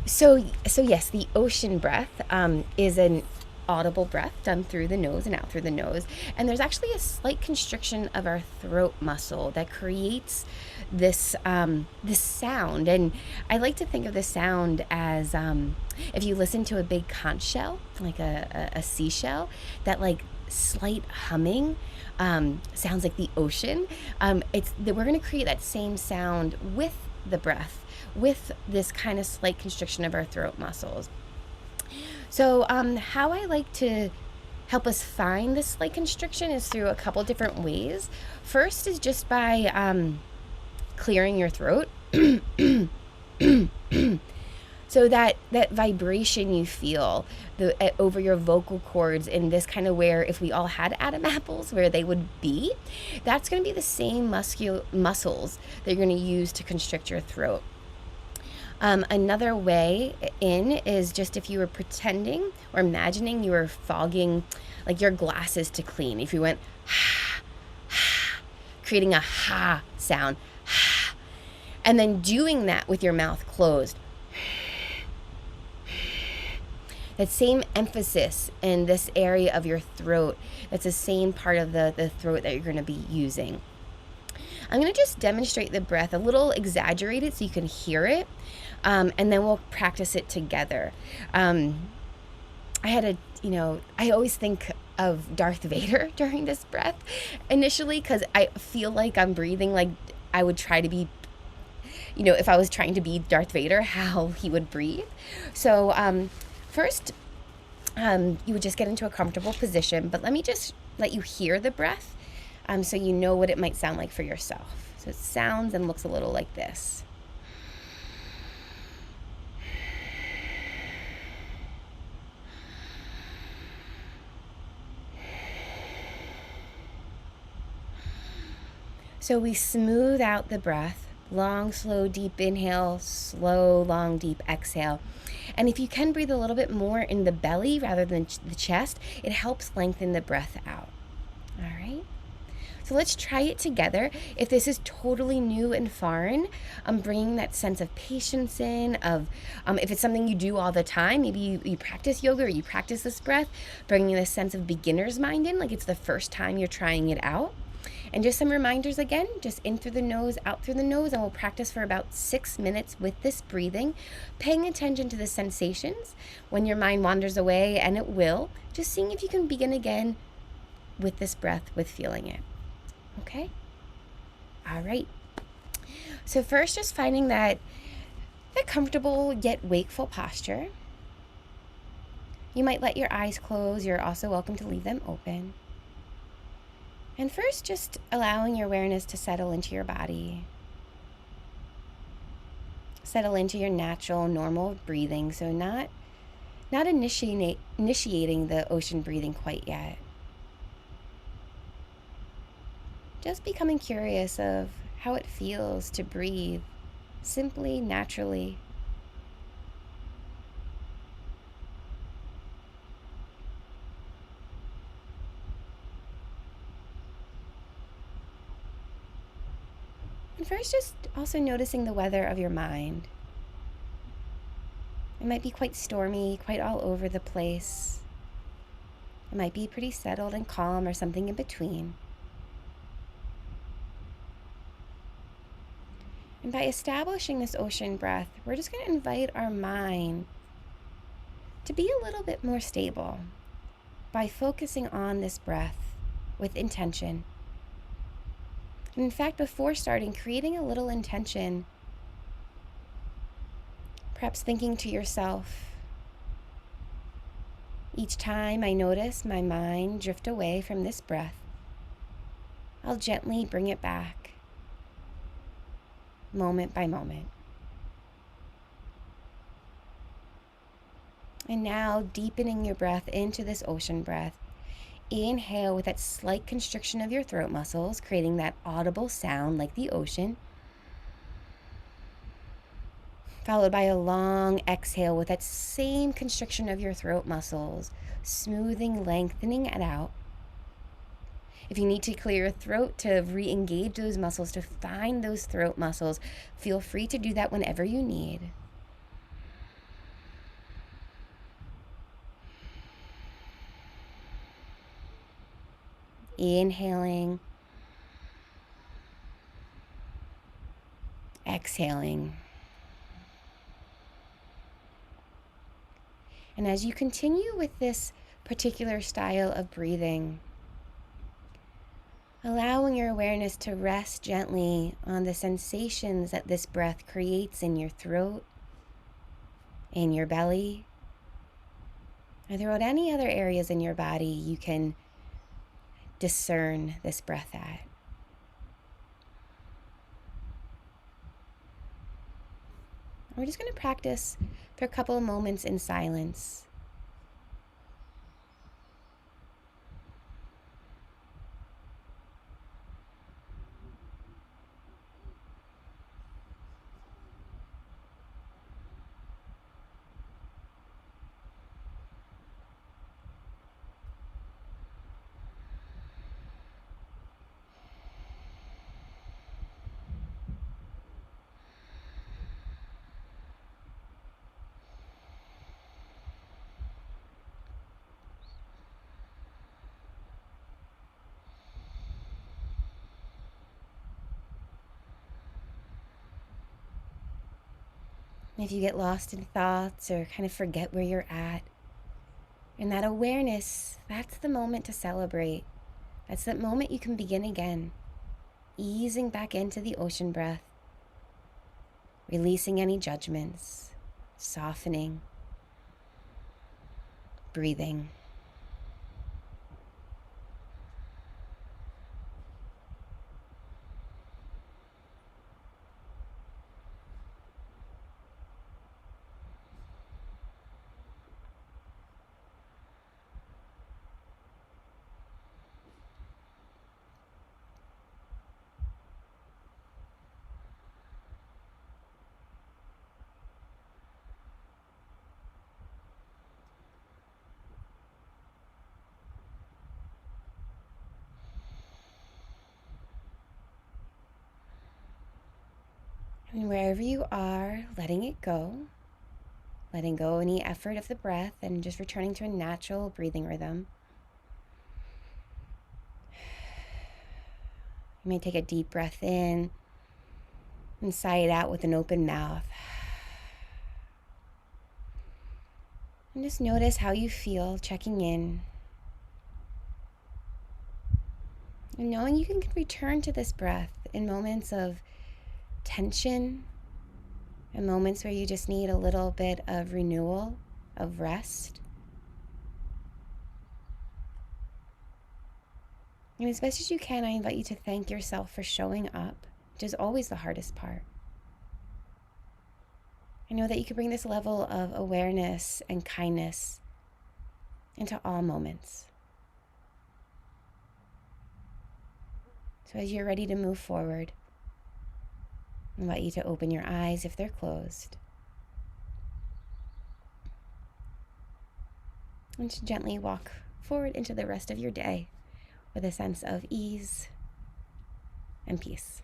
So yes, the ocean breath is an audible breath done through the nose and out through the nose. And there's actually a slight constriction of our throat muscle that creates this sound. And I like to think of the sound as if you listen to a big conch shell, like a seashell, that like slight humming sounds like the ocean. We're going to create that same sound with the breath, with this kind of slight constriction of our throat muscles. So, how I like to help us find this slight constriction is through a couple different ways. First is just by clearing your throat. So that vibration you feel over your vocal cords in this kind of where if we all had Adam apples where they would be, that's going to be the same muscles that you're going to use to constrict your throat. Another way in is just if you were pretending or imagining you were fogging like your glasses to clean. If you went ha, ha, creating a ha sound, ha, and then doing that with your mouth closed. That same emphasis in this area of your throat, that's the same part of the throat that you're going to be using. I'm going to just demonstrate the breath a little exaggerated so you can hear it, and then we'll practice it together. I always think of Darth Vader during this breath initially because I feel like I'm breathing like I would try to be, if I was trying to be Darth Vader, how he would breathe. So first, you would just get into a comfortable position, but let me just let you hear the breath so you know what it might sound like for yourself. So it sounds and looks a little like this. So we smooth out the breath, long, slow, deep inhale, slow, long, deep exhale. And if you can breathe a little bit more in the belly rather than the chest, it helps lengthen the breath out. All right? So let's try it together. If this is totally new and foreign, I'm bringing that sense of patience in, if it's something you do all the time, maybe you practice yoga or you practice this breath, bringing this sense of beginner's mind in, like it's the first time you're trying it out. And just some reminders again, just in through the nose, out through the nose, and we'll practice for about 6 minutes with this breathing, paying attention to the sensations. When your mind wanders away, and it will, just seeing if you can begin again with this breath, with feeling it. Okay? All right. So first, just finding that comfortable yet wakeful posture. You might let your eyes close. You're also welcome to leave them open. And first, just allowing your awareness to settle into your body. Settle into your natural, normal breathing. So not initiating the ocean breathing quite yet. Just becoming curious of how it feels to breathe simply, naturally. And first, just also noticing the weather of your mind. It might be quite stormy, quite all over the place. It might be pretty settled and calm or something in between. And by establishing this ocean breath, we're just going to invite our mind to be a little bit more stable by focusing on this breath with intention. And in fact, before starting, creating a little intention, perhaps thinking to yourself, each time I notice my mind drift away from this breath, I'll gently bring it back, moment by moment. And now deepening your breath into this ocean breath. Inhale with that slight constriction of your throat muscles, creating that audible sound like the ocean. Followed by a long exhale with that same constriction of your throat muscles, smoothing, lengthening it out. If you need to clear your throat to re-engage those muscles, to find those throat muscles, feel free to do that whenever you need. Inhaling, exhaling. And as you continue with this particular style of breathing, allowing your awareness to rest gently on the sensations that this breath creates in your throat, in your belly, or throughout any other areas in your body you can discern this breath at. We're just going to practice for a couple of moments in silence. If you get lost in thoughts or kind of forget where you're at, and that awareness, that's the moment to celebrate. That's that moment you can begin again, easing back into the ocean breath, releasing any judgments, softening, breathing. And wherever you are, letting go any effort of the breath and just returning to a natural breathing rhythm. You may take a deep breath in and sigh it out with an open mouth. And just notice how you feel, checking in. And knowing you can return to this breath in moments of tension, in moments where you just need a little bit of renewal, of rest. And as best as you can, I invite you to thank yourself for showing up, which is always the hardest part. I know that you can bring this level of awareness and kindness into all moments. So as you're ready to move forward, I invite you to open your eyes if they're closed. And to gently walk forward into the rest of your day with a sense of ease and peace.